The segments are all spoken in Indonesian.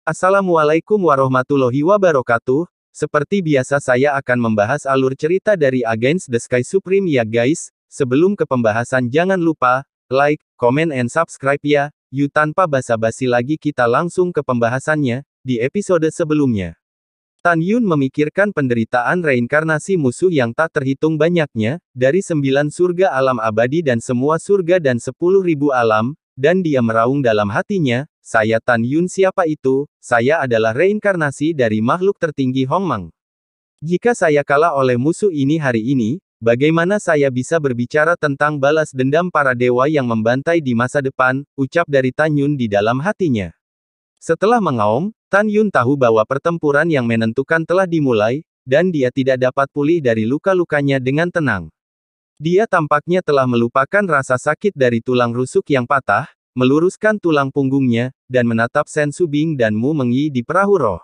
Assalamualaikum warahmatullahi wabarakatuh. Seperti biasa saya akan membahas alur cerita dari Against the Sky Supreme ya guys. Sebelum ke pembahasan jangan lupa, like, comment and subscribe ya. Yuk tanpa basa-basi lagi kita langsung ke pembahasannya, di episode sebelumnya. Tan Yun memikirkan penderitaan reinkarnasi musuh yang tak terhitung banyaknya, dari 9 surga alam abadi dan semua surga dan 10.000 alam, dan dia meraung dalam hatinya, saya Tan Yun siapa itu, saya adalah reinkarnasi dari makhluk tertinggi Hongmeng. Jika saya kalah oleh musuh ini hari ini, bagaimana saya bisa berbicara tentang balas dendam para dewa yang membantai di masa depan, ucap dari Tan Yun di dalam hatinya. Setelah mengaum, Tan Yun tahu bahwa pertempuran yang menentukan telah dimulai, dan dia tidak dapat pulih dari luka-lukanya dengan tenang. Dia tampaknya telah melupakan rasa sakit dari tulang rusuk yang patah, meluruskan tulang punggungnya, dan menatap Sen Subing dan Mu Mengyi di perahu roh.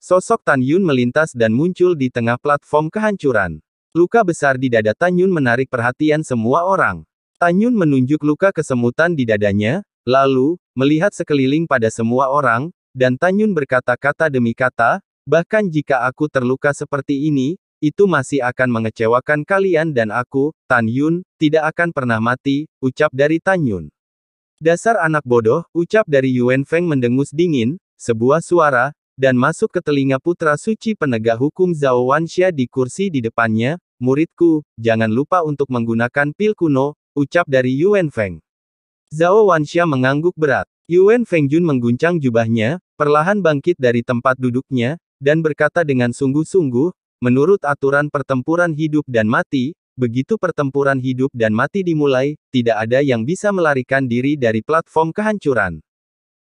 Sosok Tan Yun melintas dan muncul di tengah platform kehancuran. Luka besar di dada Tan Yun menarik perhatian semua orang. Tan Yun menunjuk luka kesemutan di dadanya, lalu, melihat sekeliling pada semua orang, dan Tan Yun berkata-kata demi kata, bahkan jika aku terluka seperti ini, itu masih akan mengecewakan kalian dan aku, Tan Yun, tidak akan pernah mati, ucap dari Tan Yun. Dasar anak bodoh, ucap dari Yuan Feng mendengus dingin, sebuah suara, dan masuk ke telinga putra suci penegak hukum Zhao Wanxia di kursi di depannya, muridku, jangan lupa untuk menggunakan pil kuno, ucap dari Yuan Feng. Zhao Wanxia mengangguk berat. Yuan Feng Jun mengguncang jubahnya, perlahan bangkit dari tempat duduknya, dan berkata dengan sungguh-sungguh, menurut aturan pertempuran hidup dan mati, begitu pertempuran hidup dan mati dimulai, tidak ada yang bisa melarikan diri dari platform kehancuran.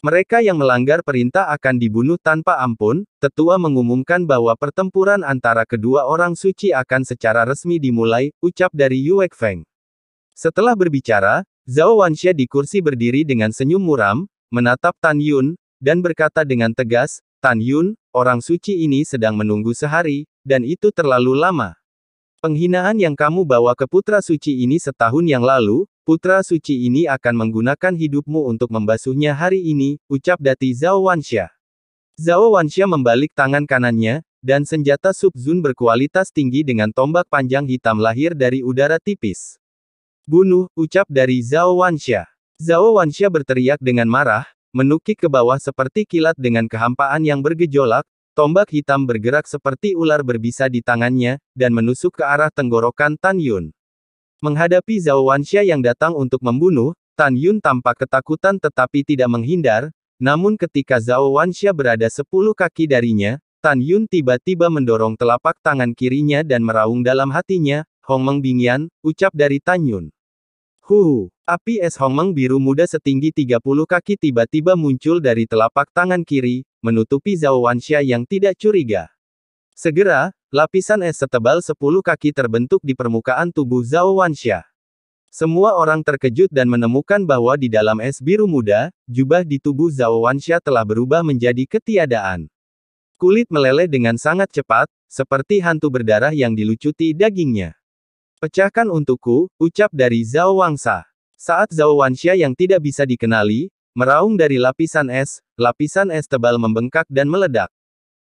Mereka yang melanggar perintah akan dibunuh tanpa ampun. Tetua mengumumkan bahwa pertempuran antara kedua orang suci akan secara resmi dimulai, ucap dari Yue Feng. Setelah berbicara, Zhao Wanxia di kursi berdiri dengan senyum muram, menatap Tan Yun, dan berkata dengan tegas, Tan Yun, orang suci ini sedang menunggu sehari, dan itu terlalu lama. Penghinaan yang kamu bawa ke putra suci ini setahun yang lalu, putra suci ini akan menggunakan hidupmu untuk membasuhnya hari ini, ucap dari Zhao Wanxia. Zhao Wanxia membalik tangan kanannya, dan senjata Sub Zun berkualitas tinggi dengan tombak panjang hitam lahir dari udara tipis. Bunuh, ucap dari Zhao Wanxia. Zhao Wanxia berteriak dengan marah, menukik ke bawah seperti kilat dengan kehampaan yang bergejolak. Tombak hitam bergerak seperti ular berbisa di tangannya, dan menusuk ke arah tenggorokan Tan Yun. Menghadapi Zhao Wanxia yang datang untuk membunuh, Tan Yun tampak ketakutan tetapi tidak menghindar, namun ketika Zhao Wanxia berada 10 kaki darinya, Tan Yun tiba-tiba mendorong telapak tangan kirinya dan meraung dalam hatinya, Hongmeng Bingyan, ucap dari Tan Yun. Api es Hongmeng biru muda setinggi 30 kaki tiba-tiba muncul dari telapak tangan kiri, menutupi Zhao Wanxia yang tidak curiga. Segera, lapisan es setebal 10 kaki terbentuk di permukaan tubuh Zhao Wanxia. Semua orang terkejut dan menemukan bahwa di dalam es biru muda, jubah di tubuh Zhao Wanxia telah berubah menjadi ketiadaan. Kulit meleleh dengan sangat cepat, seperti hantu berdarah yang dilucuti dagingnya. Pecahkan untukku, ucap dari Zhao Wangsa. Saat Zhao Wanxia yang tidak bisa dikenali, meraung dari lapisan es tebal membengkak dan meledak.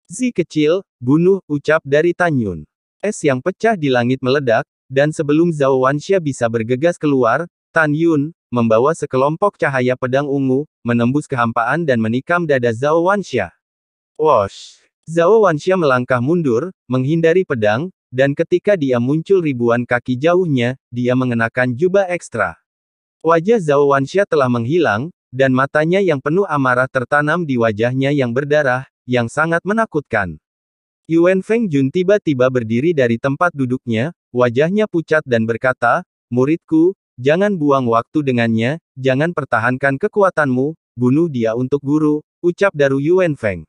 Zi kecil, bunuh, ucap dari Tan Yun. Es yang pecah di langit meledak, dan sebelum Zhao Wanxia bisa bergegas keluar, Tan Yun, membawa sekelompok cahaya pedang ungu, menembus kehampaan dan menikam dada Zhao Wanxia. Wosh! Zhao Wanxia melangkah mundur, menghindari pedang, dan ketika dia muncul ribuan kaki jauhnya, dia mengenakan jubah ekstra. Wajah Zhao Wanxia telah menghilang, dan matanya yang penuh amarah tertanam di wajahnya yang berdarah, yang sangat menakutkan. Yuan Feng Jun tiba-tiba berdiri dari tempat duduknya, wajahnya pucat dan berkata, muridku, jangan buang waktu dengannya, jangan pertahankan kekuatanmu, bunuh dia untuk guru, ucap dari Yuan Feng.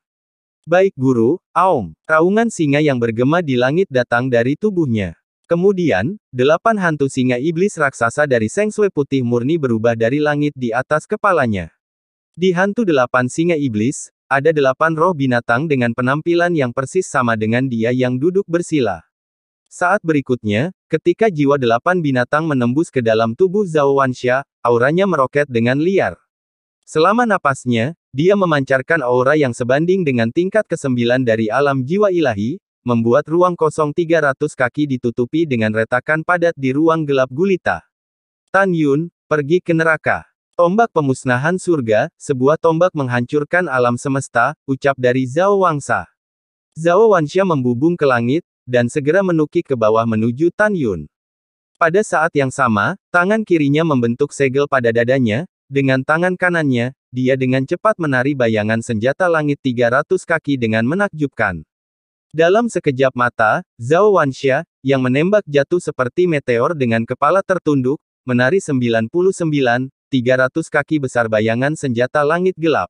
Baik guru, aum. Raungan singa yang bergema di langit datang dari tubuhnya. Kemudian, 8 hantu singa iblis raksasa dari Seng Sui putih murni berubah dari langit di atas kepalanya. Di hantu 8 singa iblis, ada 8 roh binatang dengan penampilan yang persis sama dengan dia yang duduk bersila. Saat berikutnya, ketika jiwa 8 binatang menembus ke dalam tubuh Zhao Wanxia, auranya meroket dengan liar. Selama napasnya, dia memancarkan aura yang sebanding dengan tingkat ke-9 dari alam jiwa ilahi, membuat ruang kosong 300 kaki ditutupi dengan retakan padat di ruang gelap gulita. Tan Yun, pergi ke neraka. Tombak pemusnahan surga, sebuah tombak menghancurkan alam semesta, ucap dari Zhao Wangsa. Zhao Wansha membubung ke langit, dan segera menukik ke bawah menuju Tan Yun. Pada saat yang sama, tangan kirinya membentuk segel pada dadanya, dengan tangan kanannya, dia dengan cepat menari bayangan senjata langit 300 kaki dengan menakjubkan. Dalam sekejap mata, Zhao Wansha, yang menembak jatuh seperti meteor dengan kepala tertunduk, menari 99, 300 kaki besar bayangan senjata langit gelap.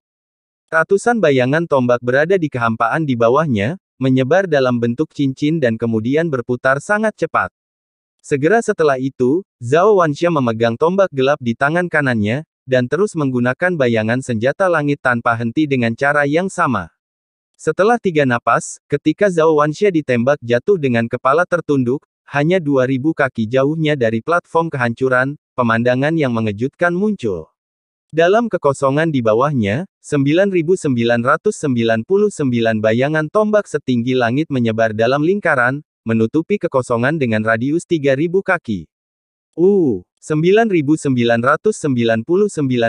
Ratusan bayangan tombak berada di kehampaan di bawahnya, menyebar dalam bentuk cincin dan kemudian berputar sangat cepat. Segera setelah itu, Zhao Wansha memegang tombak gelap di tangan kanannya, dan terus menggunakan bayangan senjata langit tanpa henti dengan cara yang sama. Setelah 3 napas, ketika Zhao Wansha ditembak jatuh dengan kepala tertunduk, hanya 2000 kaki jauhnya dari platform kehancuran, pemandangan yang mengejutkan muncul. Dalam kekosongan di bawahnya, 9999 bayangan tombak setinggi langit menyebar dalam lingkaran, menutupi kekosongan dengan radius 3000 kaki. 9999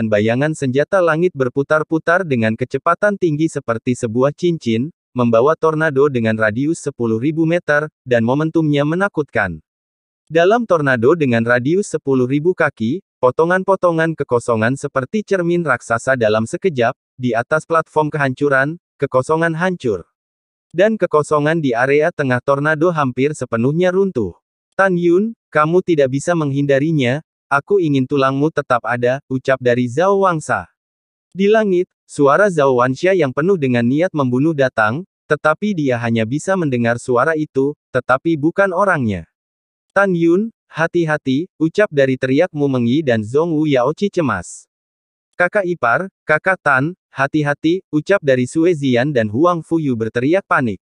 bayangan senjata langit berputar-putar dengan kecepatan tinggi seperti sebuah cincin, membawa tornado dengan radius 10.000 meter, dan momentumnya menakutkan. Dalam tornado dengan radius 10.000 kaki, potongan-potongan kekosongan seperti cermin raksasa dalam sekejap, di atas platform kehancuran, kekosongan hancur. Dan kekosongan di area tengah tornado hampir sepenuhnya runtuh. Tan Yun, kamu tidak bisa menghindarinya, aku ingin tulangmu tetap ada, ucap dari Zhao Wangsa. Di langit, suara Zhao Wansha yang penuh dengan niat membunuh datang, tetapi dia hanya bisa mendengar suara itu, tetapi bukan orangnya. Tan Yun, hati-hati, ucap dari teriak Mu Mengyi dan Zhong Wu Yaoqi cemas. Kakak ipar, kakak Tan, hati-hati, ucap dari Sue Zian dan Huang Fuyu berteriak panik.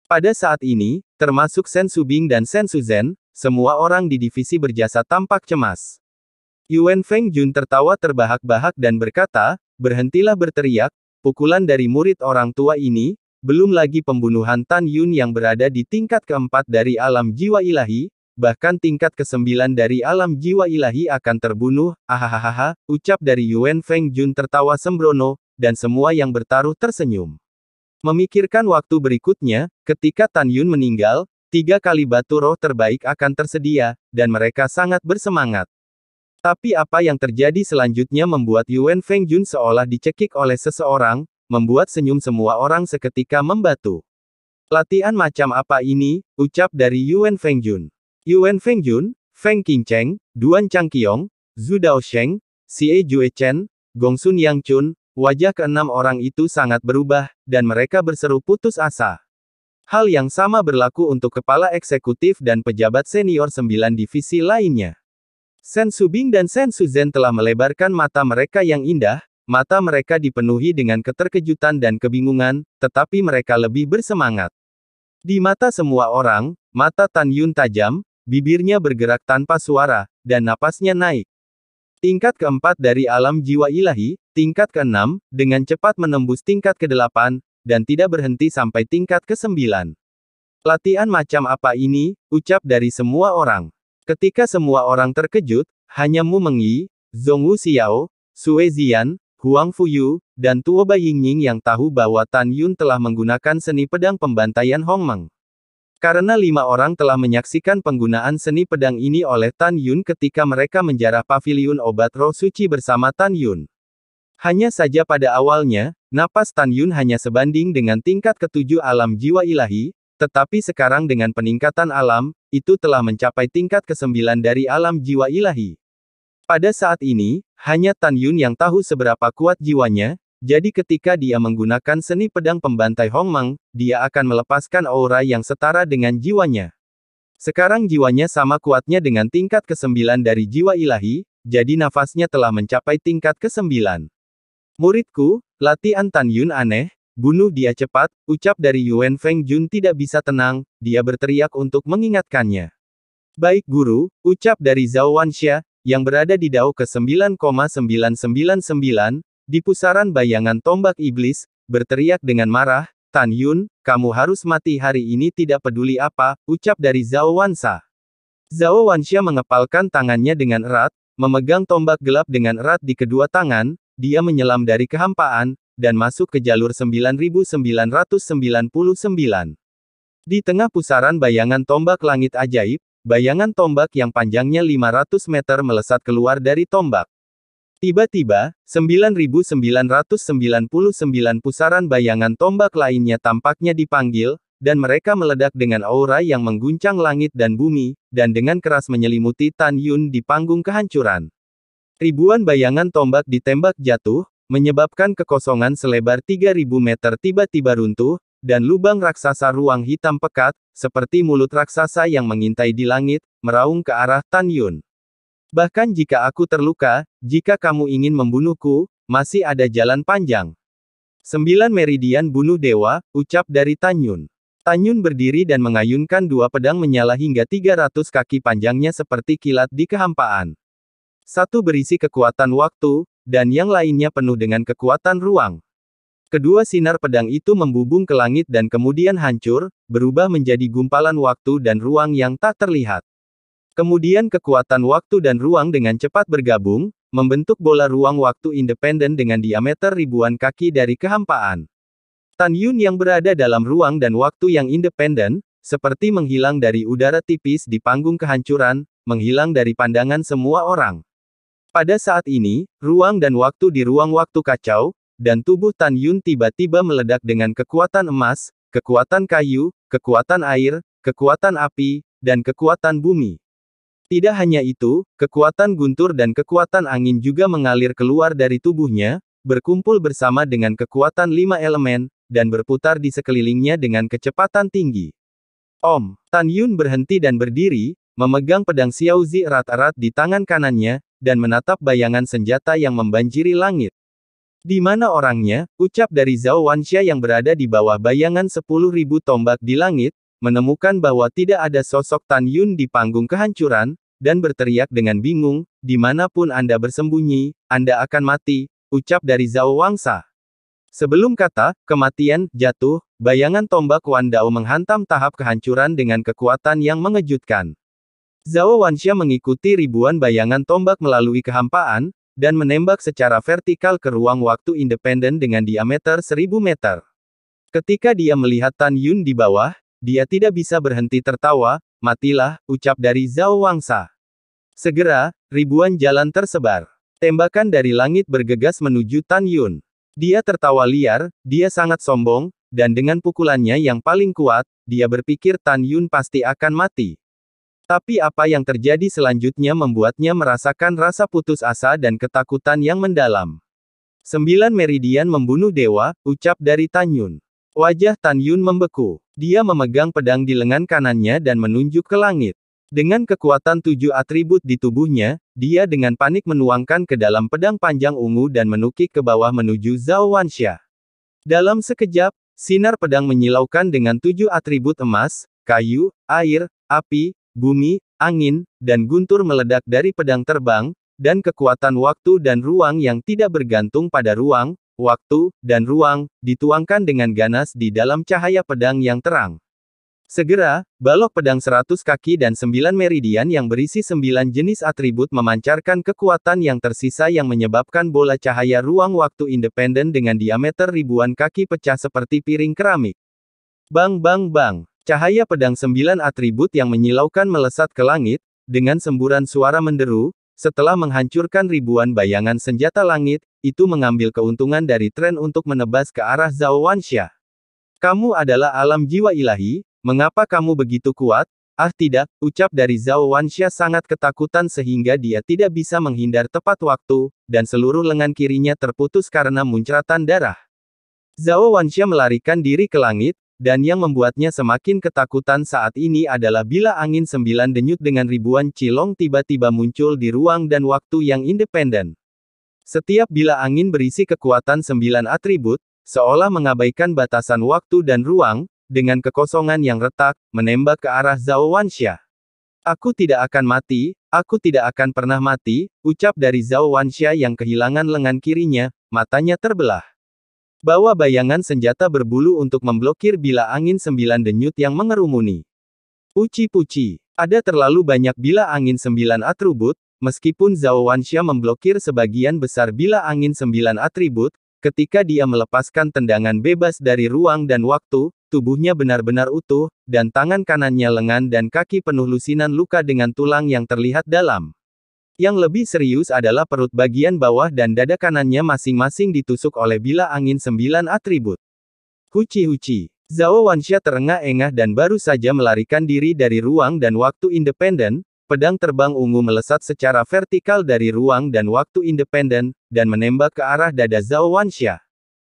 Pada saat ini, termasuk Shen Subing dan Shen Suzhen, semua orang di divisi berjasa tampak cemas. Yuan Feng Jun tertawa terbahak-bahak dan berkata, berhentilah berteriak, pukulan dari murid orang tua ini, belum lagi pembunuhan Tan Yun yang berada di tingkat keempat dari alam jiwa ilahi, bahkan tingkat ke-9 dari alam jiwa ilahi akan terbunuh, ahahaha, ucap dari Yuan Feng Jun tertawa sembrono, dan semua yang bertaruh tersenyum. Memikirkan waktu berikutnya, ketika Tan Yun meninggal, 3 kali batu roh terbaik akan tersedia, dan mereka sangat bersemangat. Tapi apa yang terjadi selanjutnya membuat Yuan Feng Jun seolah dicekik oleh seseorang, membuat senyum semua orang seketika membatu. Latihan macam apa ini, ucap dari Yuan Feng Jun. Yuan Feng Jun, Feng Qingcheng, Duan Changqiong, Zhu Daosheng, Xie Juechen, Gongsun Yangchun, wajah keenam orang itu sangat berubah, dan mereka berseru putus asa. Hal yang sama berlaku untuk kepala eksekutif dan pejabat senior 9 divisi lainnya. Shen Subing dan Shen Suzhen telah melebarkan mata mereka yang indah, mata mereka dipenuhi dengan keterkejutan dan kebingungan, tetapi mereka lebih bersemangat. Di mata semua orang, mata Tan Yun tajam, bibirnya bergerak tanpa suara, dan napasnya naik. Tingkat keempat dari alam jiwa ilahi, tingkat keenam, dengan cepat menembus tingkat ke-8, dan tidak berhenti sampai tingkat ke-9. Latihan macam apa ini, ucap dari semua orang. Ketika semua orang terkejut, hanya Mu Mengyi, Zhong Wu Xiao, Sue Zian, Huang Fuyu, dan Tuoba Yingying yang tahu bahwa Tan Yun telah menggunakan seni pedang pembantaian Hongmeng. Karena 5 orang telah menyaksikan penggunaan seni pedang ini oleh Tan Yun ketika mereka menjarah paviliun obat roh suci bersama Tan Yun. Hanya saja pada awalnya, napas Tan Yun hanya sebanding dengan tingkat ke-7 alam jiwa ilahi, tetapi sekarang dengan peningkatan alam, itu telah mencapai tingkat ke-9 dari alam jiwa ilahi. Pada saat ini, hanya Tan Yun yang tahu seberapa kuat jiwanya, jadi ketika dia menggunakan seni pedang pembantai Hongmeng, dia akan melepaskan aura yang setara dengan jiwanya. Sekarang jiwanya sama kuatnya dengan tingkat ke-9 dari jiwa ilahi, jadi nafasnya telah mencapai tingkat ke-9. Muridku, latihan Tan Yun aneh, bunuh dia cepat, ucap dari Yuan Feng Jun tidak bisa tenang, dia berteriak untuk mengingatkannya. Baik guru, ucap dari Zhao Wansha, yang berada di dao ke-9,999, Di pusaran bayangan tombak iblis, berteriak dengan marah, "Tan Yun, kamu harus mati hari ini tidak peduli apa," ucap dari Zhao Wansa. Zhao Wanxia mengepalkan tangannya dengan erat, memegang tombak gelap dengan erat di kedua tangan, dia menyelam dari kehampaan, dan masuk ke jalur 9999. Di tengah pusaran bayangan tombak langit ajaib, bayangan tombak yang panjangnya 500 meter melesat keluar dari tombak. Tiba-tiba, 9999 pusaran bayangan tombak lainnya tampaknya dipanggil, dan mereka meledak dengan aura yang mengguncang langit dan bumi, dan dengan keras menyelimuti Tan Yun di panggung kehancuran. Ribuan bayangan tombak ditembak jatuh, menyebabkan kekosongan selebar 3000 meter tiba-tiba runtuh, dan lubang raksasa ruang hitam pekat, seperti mulut raksasa yang mengintai di langit, meraung ke arah Tan Yun. Bahkan jika aku terluka, jika kamu ingin membunuhku, masih ada jalan panjang. 9 meridian bunuh dewa, ucap dari Tan Yun. Tan Yun berdiri dan mengayunkan dua pedang menyala hingga 300 kaki panjangnya seperti kilat di kehampaan. Satu berisi kekuatan waktu, dan yang lainnya penuh dengan kekuatan ruang. Kedua sinar pedang itu membubung ke langit dan kemudian hancur, berubah menjadi gumpalan waktu dan ruang yang tak terlihat. Kemudian kekuatan waktu dan ruang dengan cepat bergabung, membentuk bola ruang waktu independen dengan diameter ribuan kaki dari kehampaan. Tan Yun yang berada dalam ruang dan waktu yang independen, seperti menghilang dari udara tipis di panggung kehancuran, menghilang dari pandangan semua orang. Pada saat ini, ruang dan waktu di ruang waktu kacau, dan tubuh Tan Yun tiba-tiba meledak dengan kekuatan emas, kekuatan kayu, kekuatan air, kekuatan api, dan kekuatan bumi. Tidak hanya itu, kekuatan guntur dan kekuatan angin juga mengalir keluar dari tubuhnya, berkumpul bersama dengan kekuatan 5 elemen, dan berputar di sekelilingnya dengan kecepatan tinggi. Om, Tan Yun berhenti dan berdiri, memegang pedang Xiaozi erat-erat di tangan kanannya, dan menatap bayangan senjata yang membanjiri langit. Di mana orangnya, ucap dari Zhao Wanxia yang berada di bawah bayangan 10.000 tombak di langit, menemukan bahwa tidak ada sosok Tan Yun di panggung kehancuran, dan berteriak dengan bingung, "Dimanapun Anda bersembunyi, Anda akan mati," ucap dari Zhao Wanxia. Sebelum kata kematian jatuh, bayangan tombak Wan Dao menghantam tahap kehancuran dengan kekuatan yang mengejutkan. Zhao Wanxia mengikuti ribuan bayangan tombak melalui kehampaan, dan menembak secara vertikal ke ruang waktu independen dengan diameter 1000 meter. Ketika dia melihat Tan Yun di bawah, dia tidak bisa berhenti tertawa. "Matilah," ucap dari Zhao Wanxia. Segera, ribuan jalan tersebar. Tembakan dari langit bergegas menuju Tan Yun. Dia tertawa liar, dia sangat sombong, dan dengan pukulannya yang paling kuat, dia berpikir Tan Yun pasti akan mati. Tapi apa yang terjadi selanjutnya membuatnya merasakan rasa putus asa dan ketakutan yang mendalam. 9 meridian membunuh dewa, ucap dari Tan Yun. Wajah Tan Yun membeku. Dia memegang pedang di lengan kanannya dan menunjuk ke langit. Dengan kekuatan 7 atribut di tubuhnya, dia dengan panik menuangkan ke dalam pedang panjang ungu dan menukik ke bawah menuju Zhao Wanxia. Dalam sekejap, sinar pedang menyilaukan dengan 7 atribut emas, kayu, air, api, bumi, angin, dan guntur meledak dari pedang terbang, dan kekuatan waktu dan ruang yang tidak bergantung pada ruang, waktu, dan ruang, dituangkan dengan ganas di dalam cahaya pedang yang terang. Segera, balok pedang 100 kaki dan 9 meridian yang berisi 9 jenis atribut memancarkan kekuatan yang tersisa yang menyebabkan bola cahaya ruang waktu independen dengan diameter ribuan kaki pecah seperti piring keramik. Bang bang bang. Cahaya pedang 9 atribut yang menyilaukan melesat ke langit, dengan semburan suara menderu, setelah menghancurkan ribuan bayangan senjata langit, itu mengambil keuntungan dari tren untuk menebas ke arah Zhao Wanxia. "Kamu adalah alam jiwa ilahi, mengapa kamu begitu kuat?" "Ah tidak," ucap dari Zhao Wanxia sangat ketakutan sehingga dia tidak bisa menghindar tepat waktu, dan seluruh lengan kirinya terputus karena muncratan darah. Zhao Wanxia melarikan diri ke langit, dan yang membuatnya semakin ketakutan saat ini adalah bila angin 9 denyut dengan ribuan cilong tiba-tiba muncul di ruang dan waktu yang independen. Setiap bila angin berisi kekuatan 9 atribut, seolah mengabaikan batasan waktu dan ruang, dengan kekosongan yang retak, menembak ke arah Zhao Wanxia. Aku tidak akan mati, aku tidak akan pernah mati, ucap dari Zhao Wanxia yang kehilangan lengan kirinya, matanya terbelah. Bawa bayangan senjata berbulu untuk memblokir bila angin 9 denyut yang mengerumuni. Puci-puci. Ada terlalu banyak bila angin 9 atribut, meskipun Zhao Wanxia memblokir sebagian besar bila angin 9 atribut, ketika dia melepaskan tendangan bebas dari ruang dan waktu, tubuhnya benar-benar utuh, dan tangan kanannya lengan dan kaki penuh lusinan luka dengan tulang yang terlihat dalam. Yang lebih serius adalah perut bagian bawah dan dada kanannya masing-masing ditusuk oleh bila angin 9 atribut. Huci-huci. Zhao Wanxia terengah-engah dan baru saja melarikan diri dari ruang dan waktu independen, pedang terbang ungu melesat secara vertikal dari ruang dan waktu independen, dan menembak ke arah dada Zhao Wanxia.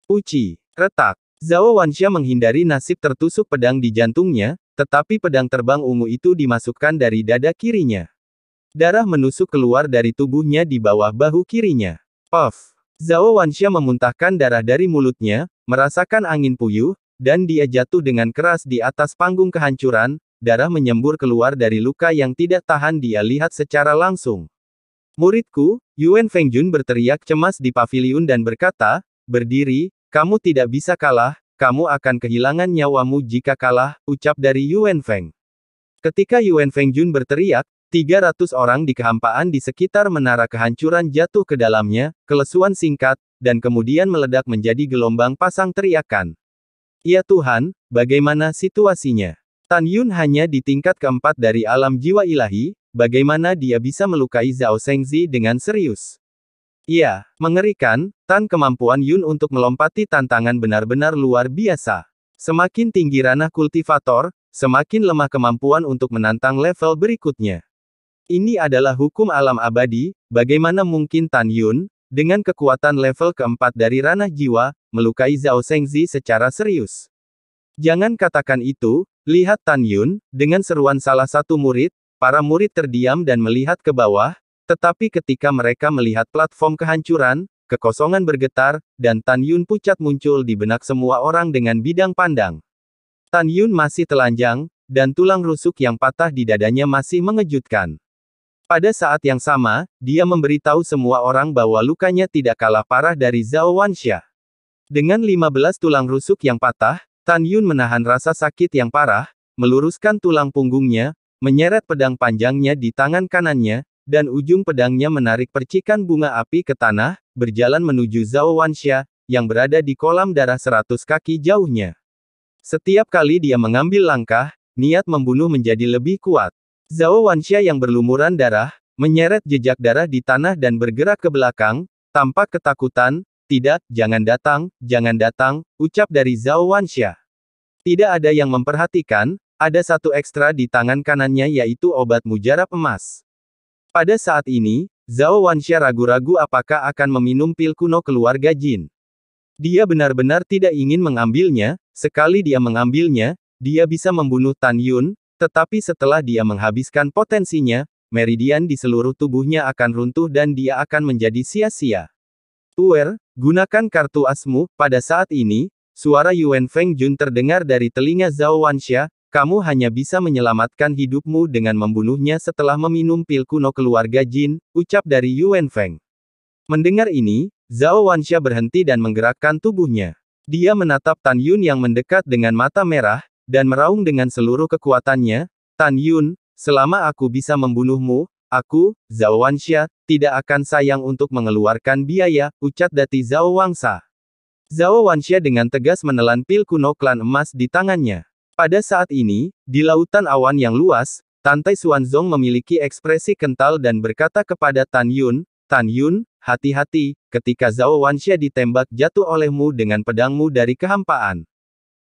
Uci. Retak. Zhao Wanxia menghindari nasib tertusuk pedang di jantungnya, tetapi pedang terbang ungu itu dimasukkan dari dada kirinya. Darah menusuk keluar dari tubuhnya di bawah bahu kirinya. Puff. Zhao Wanxia memuntahkan darah dari mulutnya, merasakan angin puyuh, dan dia jatuh dengan keras di atas panggung kehancuran, darah menyembur keluar dari luka yang tidak tahan dia lihat secara langsung. Muridku, Yuan Fengjun berteriak cemas di paviliun dan berkata, berdiri, kamu tidak bisa kalah, kamu akan kehilangan nyawamu jika kalah, ucap dari Yuan Feng. Ketika Yuan Fengjun berteriak, 300 orang di kehampaan di sekitar menara kehancuran jatuh ke dalamnya, kelesuan singkat, dan kemudian meledak menjadi gelombang pasang teriakan. Ya Tuhan, bagaimana situasinya? Tan Yun hanya di tingkat keempat dari alam jiwa ilahi, bagaimana dia bisa melukai Zhao Shengzi dengan serius? Iya, mengerikan, Tan kemampuan Yun untuk melompati tantangan benar-benar luar biasa. Semakin tinggi ranah kultivator, semakin lemah kemampuan untuk menantang level berikutnya. Ini adalah hukum alam abadi, bagaimana mungkin Tan Yun, dengan kekuatan level keempat dari ranah jiwa, melukai Zhao Shengzi secara serius. Jangan katakan itu, lihat Tan Yun, dengan seruan salah satu murid, para murid terdiam dan melihat ke bawah, tetapi ketika mereka melihat platform kehancuran, kekosongan bergetar, dan Tan Yun pucat muncul di benak semua orang dengan bidang pandang. Tan Yun masih telanjang, dan tulang rusuk yang patah di dadanya masih mengejutkan. Pada saat yang sama, dia memberitahu semua orang bahwa lukanya tidak kalah parah dari Zhao Wanxia. Dengan 15 tulang rusuk yang patah, Tan Yun menahan rasa sakit yang parah, meluruskan tulang punggungnya, menyeret pedang panjangnya di tangan kanannya, dan ujung pedangnya menarik percikan bunga api ke tanah, berjalan menuju Zhao Wanxia, yang berada di kolam darah 100 kaki jauhnya. Setiap kali dia mengambil langkah, niat membunuh menjadi lebih kuat. Zhao Wanxia yang berlumuran darah, menyeret jejak darah di tanah dan bergerak ke belakang, tampak ketakutan. Tidak, jangan datang, ucap dari Zhao Wanxia. Tidak ada yang memperhatikan, ada satu ekstra di tangan kanannya yaitu obat mujarab emas. Pada saat ini, Zhao Wanxia ragu-ragu apakah akan meminum pil kuno keluarga Jin. Dia benar-benar tidak ingin mengambilnya, sekali dia mengambilnya, dia bisa membunuh Tan Yun, tetapi setelah dia menghabiskan potensinya, meridian di seluruh tubuhnya akan runtuh dan dia akan menjadi sia-sia. Gunakan kartu asmu. Pada saat ini, suara Yuan Fengjun terdengar dari telinga Zhao Wanxia, kamu hanya bisa menyelamatkan hidupmu dengan membunuhnya setelah meminum pil kuno keluarga Jin, ucap dari Yuan Feng. Mendengar ini, Zhao Wanxia berhenti dan menggerakkan tubuhnya. Dia menatap Tan Yun yang mendekat dengan mata merah, dan meraung dengan seluruh kekuatannya, Tan Yun, selama aku bisa membunuhmu, aku, Zhao Wanxia, tidak akan sayang untuk mengeluarkan biaya, ucap dari Zhao Wangsa. Zhao Wanxia dengan tegas menelan pil kuno klan emas di tangannya. Pada saat ini, di lautan awan yang luas, Tantai Xuanzong memiliki ekspresi kental dan berkata kepada Tan Yun, hati-hati, ketika Zhao Wanxia ditembak jatuh olehmu dengan pedangmu dari kehampaan.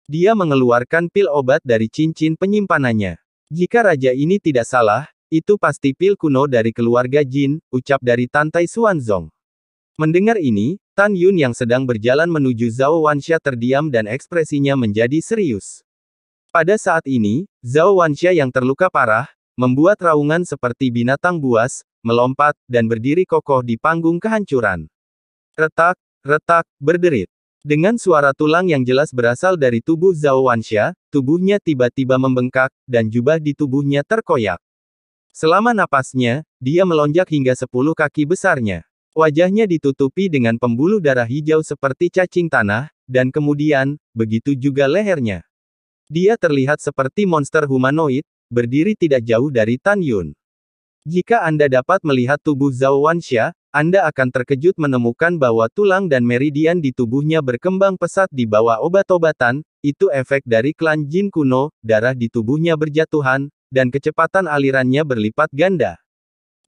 Dia mengeluarkan pil obat dari cincin penyimpanannya. Jika raja ini tidak salah, itu pasti pil kuno dari keluarga Jin, ucap dari Tantai Xuanzong. Mendengar ini, Tan Yun yang sedang berjalan menuju Zhao Wanxia terdiam dan ekspresinya menjadi serius. Pada saat ini, Zhao Wanxia yang terluka parah, membuat raungan seperti binatang buas, melompat, dan berdiri kokoh di panggung kehancuran. Retak, berderit. Dengan suara tulang yang jelas berasal dari tubuh Zhao Wanxia, tubuhnya tiba-tiba membengkak, dan jubah di tubuhnya terkoyak. Selama napasnya, dia melonjak hingga 10 kaki besarnya. Wajahnya ditutupi dengan pembuluh darah hijau seperti cacing tanah, dan kemudian, begitu juga lehernya. Dia terlihat seperti monster humanoid, berdiri tidak jauh dari Tan Yun. Jika Anda dapat melihat tubuh Zhao Wanxia, Anda akan terkejut menemukan bahwa tulang dan meridian di tubuhnya berkembang pesat di bawah obat-obatan, itu efek dari klan Jin kuno, darah di tubuhnya berjatuhan, dan kecepatan alirannya berlipat ganda.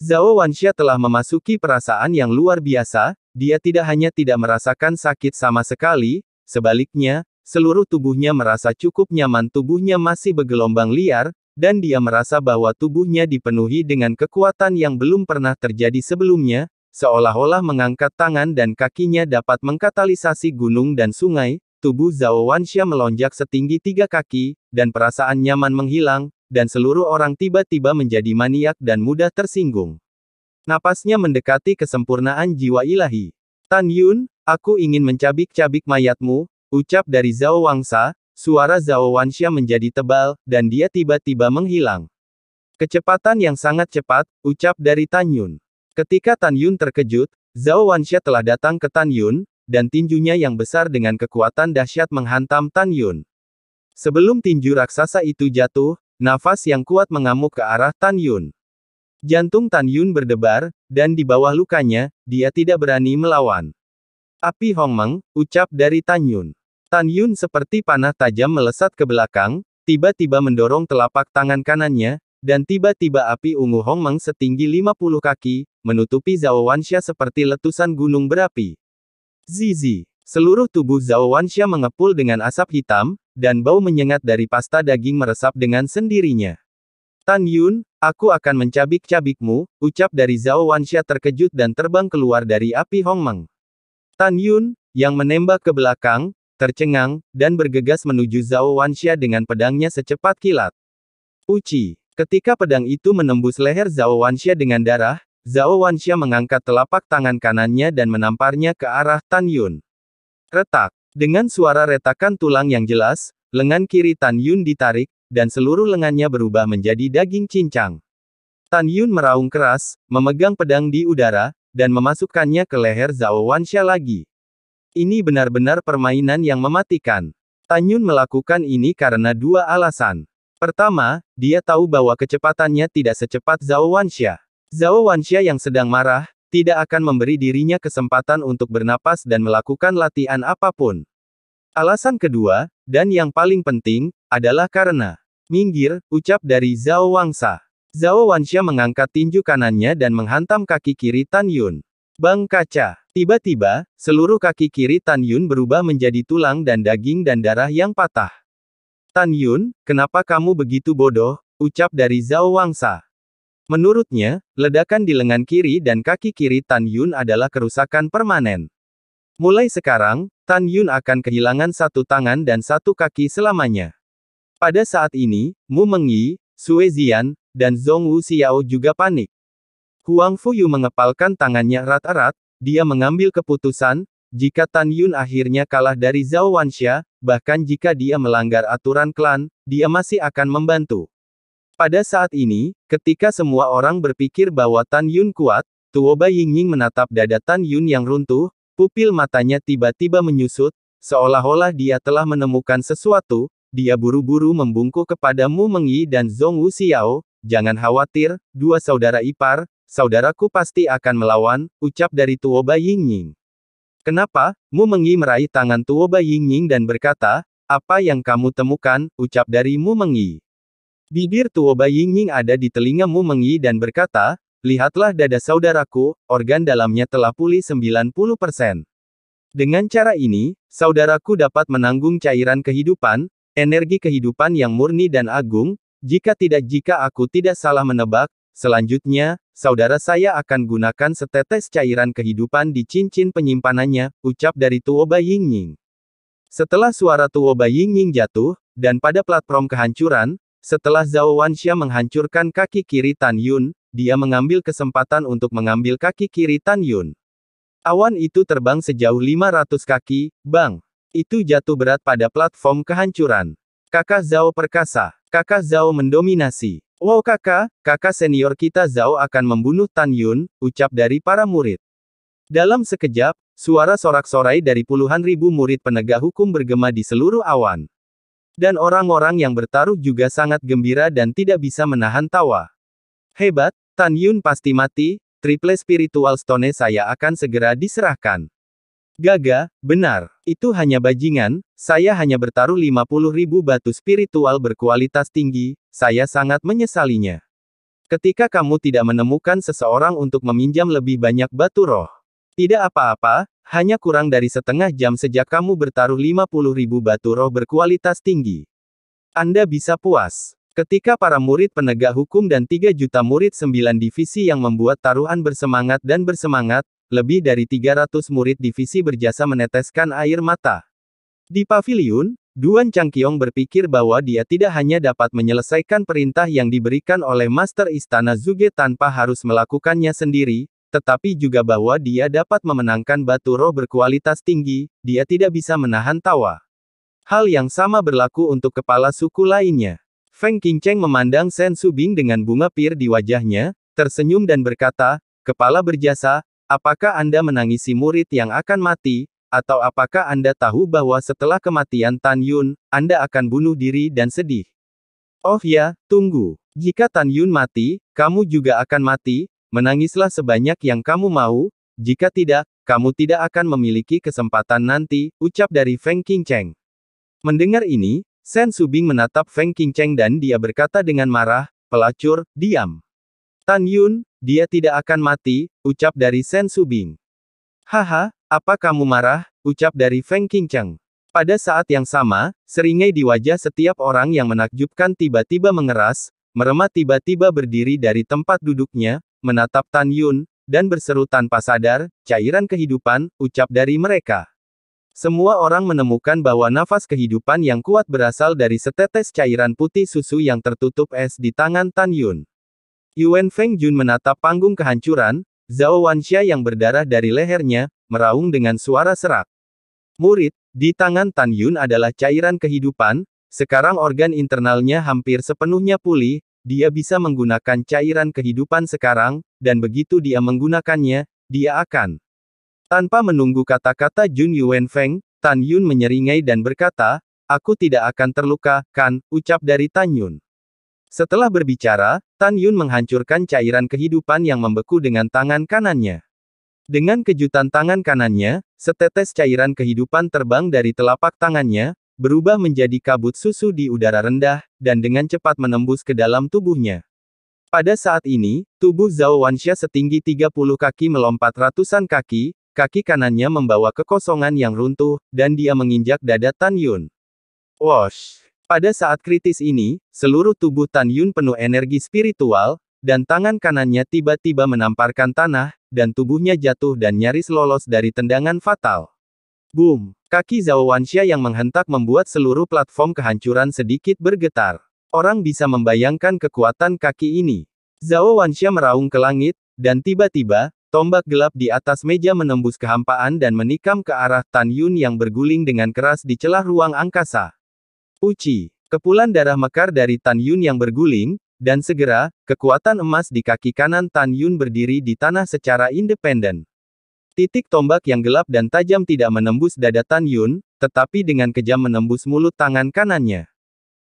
Zhao Wanxia telah memasuki perasaan yang luar biasa, dia tidak hanya tidak merasakan sakit sama sekali, sebaliknya, seluruh tubuhnya merasa cukup nyaman, tubuhnya masih bergelombang liar, dan dia merasa bahwa tubuhnya dipenuhi dengan kekuatan yang belum pernah terjadi sebelumnya, seolah-olah mengangkat tangan dan kakinya dapat mengkatalisasi gunung dan sungai, tubuh Zhao Wanxia melonjak setinggi 3 kaki, dan perasaan nyaman menghilang, dan seluruh orang tiba-tiba menjadi maniak dan mudah tersinggung. Napasnya mendekati kesempurnaan jiwa ilahi. Tan Yun, aku ingin mencabik-cabik mayatmu, ucap dari Zhao Wangsa. Suara Zhao Wanxia menjadi tebal, dan dia tiba-tiba menghilang. Kecepatan yang sangat cepat, ucap dari Tan Yun. Ketika Tan Yun terkejut, Zhao Wanxia telah datang ke Tan Yun, dan tinjunya yang besar dengan kekuatan dahsyat menghantam Tan Yun. Sebelum tinju raksasa itu jatuh, nafas yang kuat mengamuk ke arah Tan Yun. Jantung Tan Yun berdebar, dan di bawah lukanya, dia tidak berani melawan. Api Hongmeng, ucap dari Tan Yun. Tan Yun seperti panah tajam melesat ke belakang, tiba-tiba mendorong telapak tangan kanannya, dan tiba-tiba api ungu Hongmeng setinggi 50 kaki, menutupi Zhao Wanxia seperti letusan gunung berapi. Zizi. Seluruh tubuh Zhao Wanxia mengepul dengan asap hitam, dan bau menyengat dari pasta daging meresap dengan sendirinya. Tan Yun, aku akan mencabik-cabikmu, ucap dari Zhao Wanxia terkejut dan terbang keluar dari api Hongmeng. Tan Yun, yang menembak ke belakang, tercengang, dan bergegas menuju Zhao Wanxia dengan pedangnya secepat kilat. Uci. Ketika pedang itu menembus leher Zhao Wanxia dengan darah, Zhao Wanxia mengangkat telapak tangan kanannya dan menamparnya ke arah Tan Yun. Retak. Dengan suara retakan tulang yang jelas, lengan kiri Tan Yun ditarik, dan seluruh lengannya berubah menjadi daging cincang. Tan Yun meraung keras, memegang pedang di udara, dan memasukkannya ke leher Zhao Wanxia lagi. Ini benar-benar permainan yang mematikan. Tan Yun melakukan ini karena 2 alasan. Pertama, dia tahu bahwa kecepatannya tidak secepat Zhao Wanxia. Zhao Wanxia yang sedang marah, tidak akan memberi dirinya kesempatan untuk bernapas dan melakukan latihan apapun. Alasan kedua, dan yang paling penting, adalah karena minggir, ucap dari Zhao Wangsa. Zhao Wanxia mengangkat tinju kanannya dan menghantam kaki kiri Tan Yun. Bang kaca. Tiba-tiba, seluruh kaki kiri Tan Yun berubah menjadi tulang dan daging dan darah yang patah. Tan Yun, kenapa kamu begitu bodoh? Ucap dari Zhao Wangsa. Menurutnya, ledakan di lengan kiri dan kaki kiri Tan Yun adalah kerusakan permanen. Mulai sekarang, Tan Yun akan kehilangan 1 tangan dan 1 kaki selamanya. Pada saat ini, Mu Mengyi, Sue Zian, dan Zhong Wuxiao juga panik. Huang Fuyu mengepalkan tangannya erat-erat, dia mengambil keputusan, jika Tan Yun akhirnya kalah dari Zhao Wanxia, bahkan jika dia melanggar aturan klan, dia masih akan membantu. Pada saat ini, ketika semua orang berpikir bahwa Tan Yun kuat, Tuoba Yingying menatap dada Tan Yun yang runtuh, pupil matanya tiba-tiba menyusut, seolah-olah dia telah menemukan sesuatu, dia buru-buru membungkuk kepada Mu Mengyi dan Zhong Wuxiao, jangan khawatir, 2 saudara ipar, saudaraku pasti akan melawan, ucap dari Tuoba Yingying. Kenapa? Mu Mengyi meraih tangan Tuoba Yingying dan berkata, apa yang kamu temukan, ucap dari Mu Mengyi. Bibir Tuoba Yingying ada di telinga Mu Mengyi dan berkata, lihatlah dada saudaraku, organ dalamnya telah pulih 90%. Dengan cara ini, saudaraku dapat menanggung cairan kehidupan, energi kehidupan yang murni dan agung, jika aku tidak salah menebak, selanjutnya, saudara saya akan gunakan setetes cairan kehidupan di cincin penyimpanannya, ucap dari Tuoba Yingying. Setelah suara Tuoba Yingying jatuh, dan pada platform kehancuran, setelah Zhao Wanxia menghancurkan kaki kiri Tan Yun, dia mengambil kesempatan untuk mengambil kaki kiri Tan Yun. Awan itu terbang sejauh 500 kaki, bang. Itu jatuh berat pada platform kehancuran. Kakak Zhao perkasa. Kakak Zhao mendominasi. Wow kakak senior kita Zhao akan membunuh Tan Yun, ucap dari para murid. Dalam sekejap, suara sorak-sorai dari puluhan ribu murid penegak hukum bergema di seluruh awan. Dan orang-orang yang bertaruh juga sangat gembira dan tidak bisa menahan tawa. Hebat, Tan Yun pasti mati, triple spiritual stone saya akan segera diserahkan. Gaga, benar, itu hanya bajingan, saya hanya bertaruh 50.000 batu spiritual berkualitas tinggi, saya sangat menyesalinya. Ketika kamu tidak menemukan seseorang untuk meminjam lebih banyak batu roh. Tidak apa-apa, hanya kurang dari setengah jam sejak kamu bertaruh 50.000 batu roh berkualitas tinggi. Anda bisa puas. Ketika para murid penegak hukum dan 3 juta murid 9 divisi yang membuat taruhan bersemangat, lebih dari 300 murid divisi berjasa meneteskan air mata. Di paviliun, Duan Changqiong berpikir bahwa dia tidak hanya dapat menyelesaikan perintah yang diberikan oleh Master Istana Zuge tanpa harus melakukannya sendiri, tetapi juga bahwa dia dapat memenangkan batu roh berkualitas tinggi, dia tidak bisa menahan tawa. Hal yang sama berlaku untuk kepala suku lainnya. Feng Qingcheng memandang Shen Subing dengan bunga pir di wajahnya, tersenyum dan berkata, "Kepala berjasa, apakah Anda menangisi murid yang akan mati, atau apakah Anda tahu bahwa setelah kematian Tan Yun, Anda akan bunuh diri dan sedih?" "Oh ya, tunggu. Jika Tan Yun mati, kamu juga akan mati, menangislah sebanyak yang kamu mau, jika tidak, kamu tidak akan memiliki kesempatan nanti," ucap dari Feng Qingcheng. Mendengar ini, Shen Subing menatap Feng Qingcheng dan dia berkata dengan marah, "Pelacur, diam. Tan Yun, dia tidak akan mati," ucap dari Shen Subing. "Haha, apa kamu marah?" ucap dari Feng Qingcheng. Pada saat yang sama, seringai di wajah setiap orang yang menakjubkan tiba-tiba mengeras, merema tiba-tiba berdiri dari tempat duduknya, menatap Tan Yun, dan berseru tanpa sadar, "Cairan kehidupan," ucap dari mereka. Semua orang menemukan bahwa nafas kehidupan yang kuat berasal dari setetes cairan putih susu yang tertutup es di tangan Tan Yun. Yuan Feng Jun menatap panggung kehancuran, Zhao Wanxia yang berdarah dari lehernya, meraung dengan suara serak. "Murid, di tangan Tan Yun adalah cairan kehidupan, sekarang organ internalnya hampir sepenuhnya pulih, dia bisa menggunakan cairan kehidupan sekarang, dan begitu dia menggunakannya, dia akan..." Tanpa menunggu kata-kata Jun Yuan Feng, Tan Yun menyeringai dan berkata, "Aku tidak akan terluka, kan?" ucap dari Tan Yun. Setelah berbicara, Tan Yun menghancurkan cairan kehidupan yang membeku dengan tangan kanannya. Dengan kejutan tangan kanannya, setetes cairan kehidupan terbang dari telapak tangannya, berubah menjadi kabut susu di udara rendah, dan dengan cepat menembus ke dalam tubuhnya. Pada saat ini, tubuh Zhao Wanxia setinggi 30 kaki melompat ratusan kaki, kaki kanannya membawa kekosongan yang runtuh, dan dia menginjak dada Tan Yun. Wosh! Pada saat kritis ini, seluruh tubuh Tan Yun penuh energi spiritual, dan tangan kanannya tiba-tiba menamparkan tanah, dan tubuhnya jatuh dan nyaris lolos dari tendangan fatal. Boom! Kaki Zhao Wanxia yang menghentak membuat seluruh platform kehancuran sedikit bergetar. Orang bisa membayangkan kekuatan kaki ini. Zhao Wanxia meraung ke langit, dan tiba-tiba, tombak gelap di atas meja menembus kehampaan dan menikam ke arah Tan Yun yang berguling dengan keras di celah ruang angkasa. Uci! Kepulan darah mekar dari Tan Yun yang berguling, dan segera, kekuatan emas di kaki kanan Tan Yun berdiri di tanah secara independen. Titik tombak yang gelap dan tajam tidak menembus dada Tan Yun, tetapi dengan kejam menembus mulut tangan kanannya.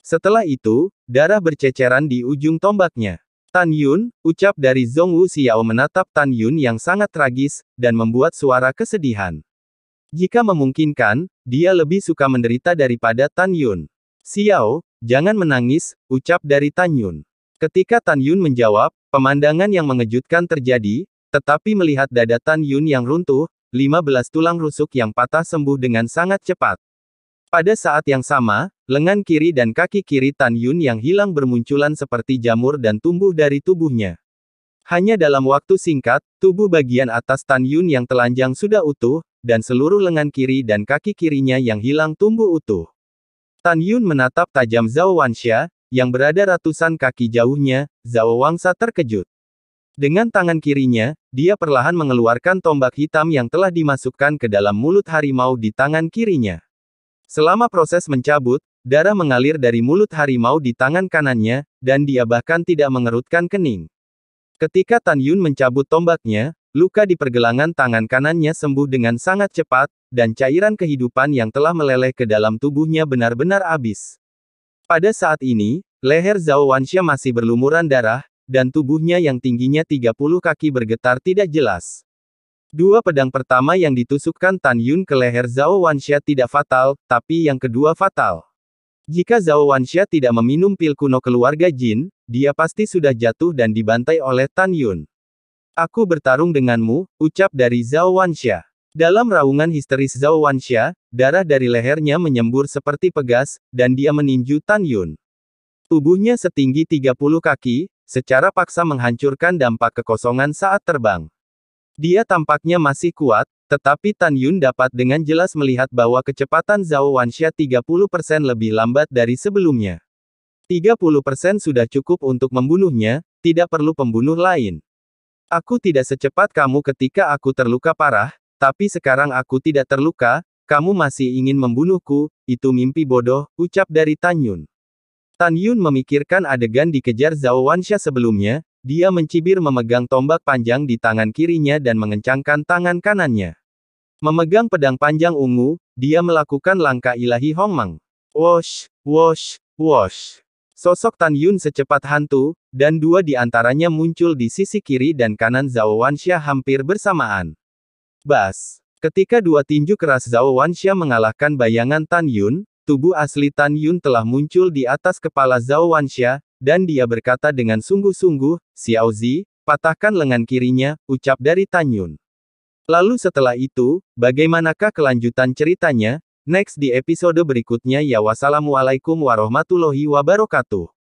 Setelah itu, darah berceceran di ujung tombaknya. "Tan Yun," ucap dari Zhong Wu Xiao menatap Tan Yun yang sangat tragis, dan membuat suara kesedihan. Jika memungkinkan, dia lebih suka menderita daripada Tan Yun. "Xiao, jangan menangis," ucap dari Tan Yun. Ketika Tan Yun menjawab, pemandangan yang mengejutkan terjadi, tetapi melihat dada Tan Yun yang runtuh, 15 tulang rusuk yang patah sembuh dengan sangat cepat. Pada saat yang sama, lengan kiri dan kaki kiri Tan Yun yang hilang bermunculan seperti jamur dan tumbuh dari tubuhnya. Hanya dalam waktu singkat, tubuh bagian atas Tan Yun yang telanjang sudah utuh, dan seluruh lengan kiri dan kaki kirinya yang hilang tumbuh utuh. Tan Yun menatap tajam Zhao Wanxia, yang berada ratusan kaki jauhnya. Zhao Wangsa terkejut. Dengan tangan kirinya, dia perlahan mengeluarkan tombak hitam yang telah dimasukkan ke dalam mulut harimau di tangan kirinya. Selama proses mencabut, darah mengalir dari mulut harimau di tangan kanannya, dan dia bahkan tidak mengerutkan kening. Ketika Tan Yun mencabut tombaknya, luka di pergelangan tangan kanannya sembuh dengan sangat cepat, dan cairan kehidupan yang telah meleleh ke dalam tubuhnya benar-benar habis. Pada saat ini, leher Zhao Wanxia masih berlumuran darah, dan tubuhnya yang tingginya 30 kaki bergetar tidak jelas. Dua pedang pertama yang ditusukkan Tan Yun ke leher Zhao Wanxia tidak fatal, tapi yang kedua fatal. Jika Zhao Wanxia tidak meminum pil kuno keluarga Jin, dia pasti sudah jatuh dan dibantai oleh Tan Yun. Aku bertarung denganmu, ucap dari Zhao Wanxia. Dalam raungan histeris Zhao Wanxia, darah dari lehernya menyembur seperti pegas, dan dia meninju Tan Yun. Tubuhnya setinggi 30 kaki, secara paksa menghancurkan dampak kekosongan saat terbang. Dia tampaknya masih kuat, tetapi Tan Yun dapat dengan jelas melihat bahwa kecepatan Zhao Wanxia 30% lebih lambat dari sebelumnya. 30% sudah cukup untuk membunuhnya, tidak perlu pembunuh lain. Aku tidak secepat kamu ketika aku terluka parah, tapi sekarang aku tidak terluka, kamu masih ingin membunuhku, itu mimpi bodoh, ucap dari Tan Yun. Tan Yun memikirkan adegan dikejar Zhao Wanxia sebelumnya, dia mencibir memegang tombak panjang di tangan kirinya dan mengencangkan tangan kanannya. Memegang pedang panjang ungu, dia melakukan langkah ilahi Hongmeng. Wosh, wosh, wosh. Sosok Tan Yun secepat hantu, dan dua di antaranya muncul di sisi kiri dan kanan Zhao Wanxia hampir bersamaan. Bas. Ketika dua tinju keras Zhao Wanxia mengalahkan bayangan Tan Yun, tubuh asli Tan Yun telah muncul di atas kepala Zhao Wanxia, dan dia berkata dengan sungguh-sungguh, Xiao Zi, patahkan lengan kirinya, ucap dari Tan Yun. Lalu setelah itu, bagaimanakah kelanjutan ceritanya? Next di episode berikutnya ya, wassalamualaikum warahmatullahi wabarakatuh.